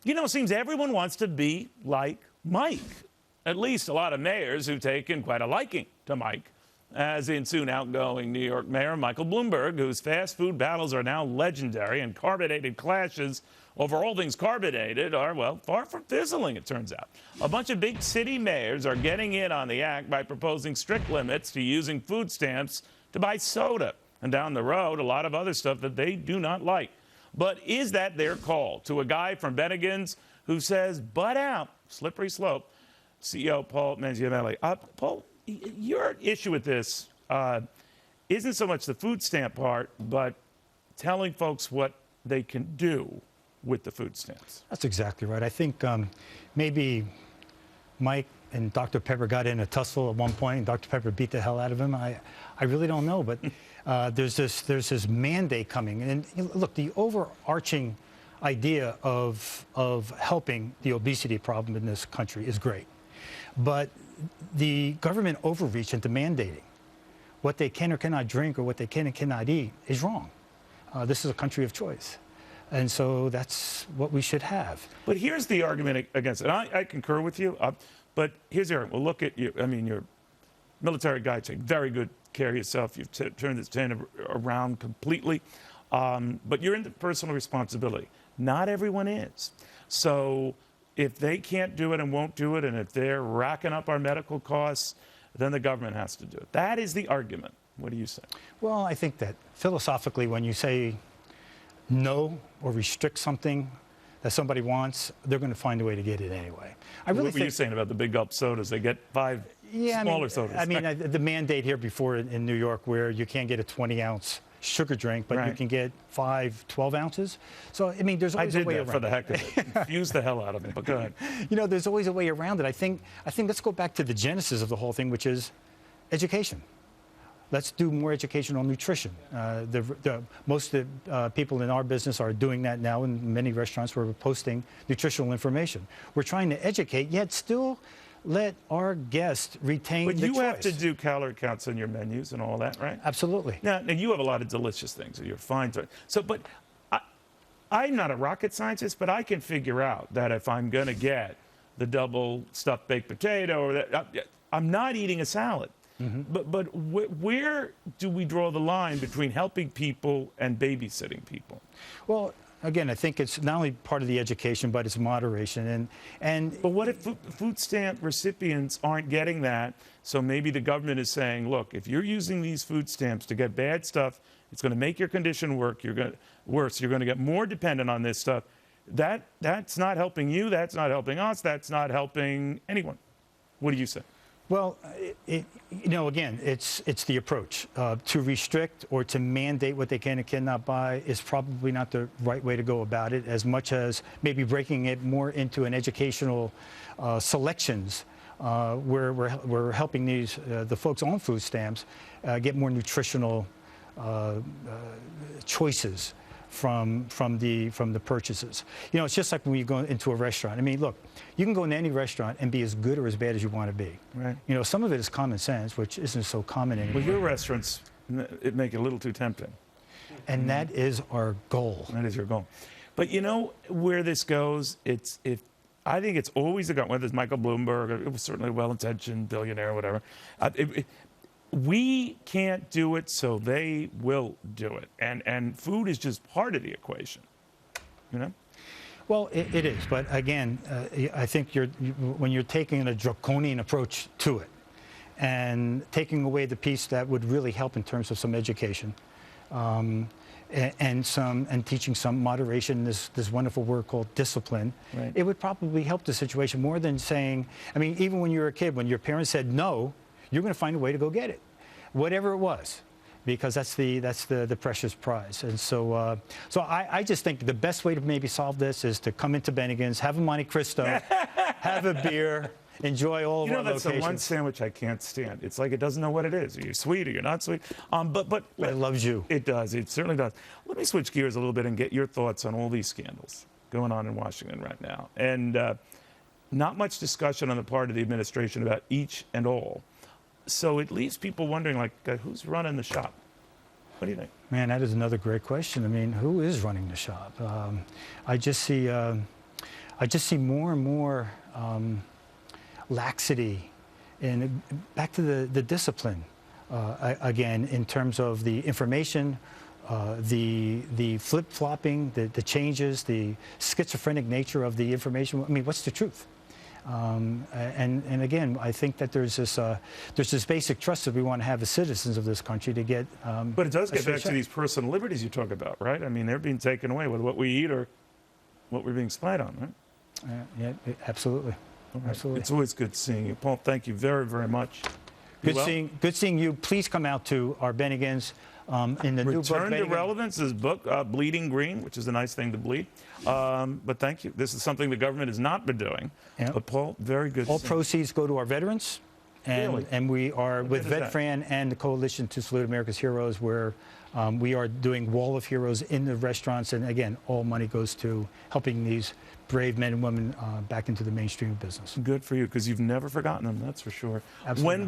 You know, it seems everyone wants to be like Mike. At least a lot of mayors who've taken quite a liking to Mike, as in soon outgoing New York Mayor Michael Bloomberg, whose fast food battles are now legendary, and carbonated clashes over all things carbonated are, well, far from fizzling, it turns out. A bunch of big city mayors are getting in on the act by proposing strict limits to using food stamps to buy soda, and down the road, a lot of other stuff that they do not like. But is that their call to a guy from Bennigan's who says, butt out, slippery slope? CEO Paul Mangiamele. Paul, your issue with this isn't so much the food stamp part, but telling folks what they can do with the food stamps. That's exactly right. I think maybe Mike and Dr. Pepper got in a tussle at one point, and Dr. Pepper beat the hell out of him. I really don't know, but there's this mandate coming. And look, the overarching idea of helping the obesity problem in this country is great. But the government overreach into mandating what they can or cannot drink or what they can and cannot eat is wrong. This is a country of choice. And so that's what we should have. But here's the argument against it. I concur with you. But here's the argument. Well, look at you. I mean, you're a military guy. Take very good care of yourself. You've turned this town around completely. But you're into personal responsibility. Not everyone is. So if they can't do it and won't do it, and if they're racking up our medical costs, then the government has to do it. That is the argument. What do you say? Well, I think that philosophically, when you say no or restrict something that somebody wants, they're going to find a way to get it anyway. What were you saying about the big gulp sodas? They get five smaller sodas. I mean, the mandate here before in New York where you can't get a 20-ounce sugar drink, but you can get 5 12 ounces. So, I mean, there's always a way around it. For the heck of it. Confuse the hell out of me, but go ahead. You know, there's always a way around it. I think let's go back to the genesis of the whole thing, which is education. Let's do more education on nutrition. Most of the people in our business are doing that now. In many restaurants, we're posting nutritional information. We're trying to educate, yet still let our guests retain the choice. But you have to do calorie counts on your menus and all that, right? Absolutely. Now you have a lot of delicious things, so you're fine. But I'm not a rocket scientist, but I can figure out that if I'm going to get the double stuffed baked potato, or that, I'm not eating a salad. Mm-hmm. But where do we draw the line between helping people and babysitting people? Well, again, I think it's not only part of the education, but it's moderation. But what if food stamp recipients aren't getting that? So maybe the government is saying, look, if you're using these food stamps to get bad stuff, it's going to make your condition worse. You're going to get more dependent on this stuff. That's not helping you. That's not helping us. That's not helping anyone. What do you say? Well, again, it's the approach. To restrict or to mandate what they can and cannot buy is probably not the right way to go about it, as much as maybe breaking it more into an educational selections where we're helping the folks on food stamps get more nutritional choices from the purchases. You know, it's just like when you go into a restaurant. I mean, look, you can go into any restaurant and be as good or as bad as you want to be. Right. You know, some of it is common sense, which isn't so common anymore. Well, your restaurants, it make it a little too tempting. And that is our goal. That is your goal. But you know where this goes? I think it's always a goal, whether it's Michael Bloomberg, it was certainly a well-intentioned billionaire or whatever. We can't do it, so they will do it. And food is just part of the equation, you know? Well, it is. But again, I think when you're taking a draconian approach to it and taking away the piece that would really help in terms of some education and teaching some moderation, this wonderful word called discipline, right, it would probably help the situation more than saying, I mean, even when you were a kid, when your parents said no, you're going to find a way to go get it, whatever it was, because that's the precious prize. And so I just think the best way to maybe solve this is to come into Bennigan's, have a Monte Cristo, have a beer, enjoy all of our locations. That's the one sandwich I can't stand. It's like it doesn't know what it is. Are you sweet or you're not sweet? But it loves you. It does. It certainly does. Let me switch gears a little bit and get your thoughts on all these scandals going on in Washington right now. And not much discussion on the part of the administration about each and all. So it leaves people wondering, like, who's running the shop? What do you think? Man, that is another great question. I mean, who is running the shop? I just see, I I just see more and more laxity, and back to the discipline again in terms of the information, the flip-flopping, the changes, the schizophrenic nature of the information. I mean, what's the truth? And again, I think that there's this basic trust that we want to have as citizens of this country to get. But it does get back to these personal liberties you talk about, right? I mean, they're being taken away with what we eat or what we're being spied on, right? Yeah, absolutely. Right. Absolutely. It's always good seeing you, Paul. Thank you very, very much. Good seeing you. Please come out to our Bennigans in the new book. Return to Relevance, his book, Bleeding Green, which is a nice thing to bleed. But thank you. This is something the government has not been doing. Yeah. But Paul, very good. All proceeds go to our veterans. And, Really? and we are with VetFran and the Coalition to Salute America's Heroes, where we are doing Wall of Heroes in the restaurants. And again, all money goes to helping these brave men and women back into the mainstream of business. Good for you, because you've never forgotten them, that's for sure. Absolutely.